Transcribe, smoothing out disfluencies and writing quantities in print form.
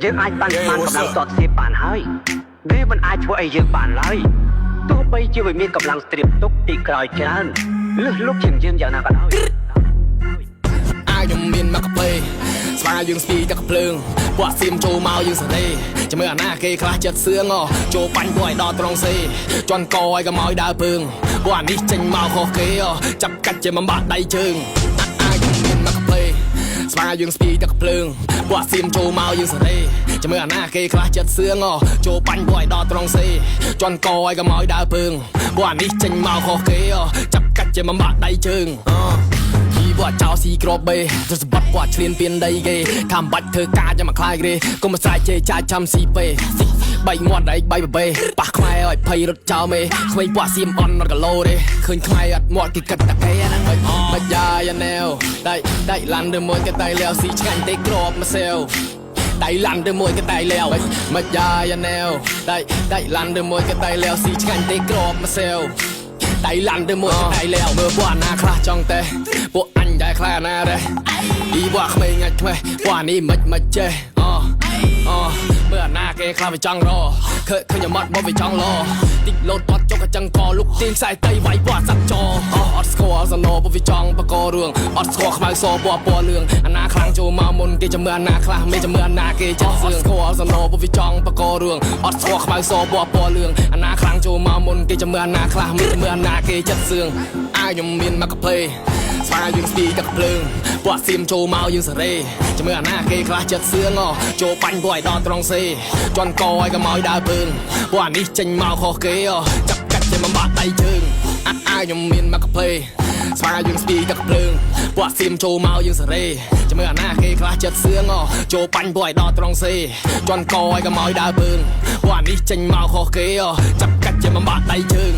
យើងអាចបានស្មានកម្លាំងសតសៀបបានហើយវាមិនអាចធ្វើឲ្យយើងបានឡើយទោះបីជាវាមានកម្លាំងស្ទ្រៀបទុកពីក្រោយច្រើនលឹះលុកជាងយើងយ៉ាងណាក៏ដោយអាយខ្ញុំមានមកកាផ្លេស្វាយើងស្ពីទឹកភ្លើងពួកសៀមចូលមកយើងសេរីចាំមើលអាណាគេខ្លះចិត្តសឿងចូលបាញ់ពួកឲ្យដល់ត្រង់សេជន់កឲ្យកុំឲ្យដើរពើងពួកអានេះចេញមកខុសគេចាប់កាច់ជាមិនបាក់ដៃជើងអាយខ្ញុំមានមកកាផ្លេស្វាយើងស្ពីទឹកភ្លើងពួកសៀមចូលមកយើងសេរីចាំមើលអាណាគេខ្លះចិត្តសឿងចូលបាញ់ពួកឲ្យដល់ត្រង់សេជន់កឲ្យកុំឲ្យដើរពើងពួកអានេះចេញមកខុសគេចាប់កាច់ជាមិនបាក់ដៃជើងពួកចោលស៊ីក្របបេទៅសបាត់ពួកឆ្លៀនពៀនដីគេថាមិនបាច់ធ្វើការចាំមកខ្លាយគេកុំមកស្រែកជេរចាយចាំស៊ីពេបីមាត់ឯងបីបបេប៉ះខ្មែរឲ្យភ័យរត់ចោលមេក្មេងពួកសៀមអន់រត់គីឡូទេឃើញខ្មែរអត់មាត់គេគិតតែគេហ្នឹងមិនយ៉ាយ៉ាណែវដៃឡាន់ទៅមួយគេដៃលាវស៊ីឆ្ងាញ់ទេក្របមកសែវដៃឡាន់ទៅមួយគេដៃលាវមិនយ៉ាយ៉ាណែវដៃឡាន់ទៅមួយគេដៃលាវស៊ីឆ្ងាញ់ទេក្របមកសែវដៃឡាន់ទៅមួយដៃលាវមើលពួកអាណាខ្លះចង់ទេពួកអញដែរខ្លះណាដែរអ៊ីពួកក្មេងងាច់ថ្មេពួកអានេះមិនចេះមើលអាណាគេខ្លះវាចង់រឃើញខ្ញុំអត់មកវាចង់លតិចលោតអត់ចុកកញ្ចឹងកលុកទៀងខ្សែតៃវាយពួកអាសាក់ចអត់ស្គាល់សណោពួកវាចង់បករឿងអត់ស្គាល់ខ្មៅសពណ៌លឿងអាណាខ្លាំងចូលមកមុនគេចាំមើលអាណាខ្លះមិនចាំមើលអាណាគេចាស់សឿងស្គាល់សណោពួកវាចង់បករឿងអត់ស្គាល់ខ្មៅសពណ៌លឿងអាណាខ្លាំងចូលមកមុនគេចាំមើលអាណាខ្លះមិនចាំមើលអាណាគេចាស់សឿងអាយខ្ញុំមានមកកាផ្លេស្វាយើងស្ពីទឹកភ្លើងពួកសៀមចូលមកយើងសេរីចាំមើលអាណាគេខ្លះចិត្តសឿងចូលបាញ់ពួកឲ្យដល់ត្រង់សេជន់កឲ្យកុំឲ្យដើរពើងពួកអានេះចេញមកខុសគេចាប់កាច់ជាមិនបាក់ដៃជើងអាយខ្ញុំមានមកកាផ្លេស្វាយើងស្ពីទឹកភ្លើងពួកសៀមចូលមកយើងសេរីចាំមើលអាណាគេខ្លះចិត្តសឿងចូលបាញ់ពួកឲ្យដល់ត្រង់សេជន់កឲ្យកុំឲ្យដើរពើងពួកអានេះចេញមកខុសគេចាប់កាច់ជាមិនបាក់ដៃជើង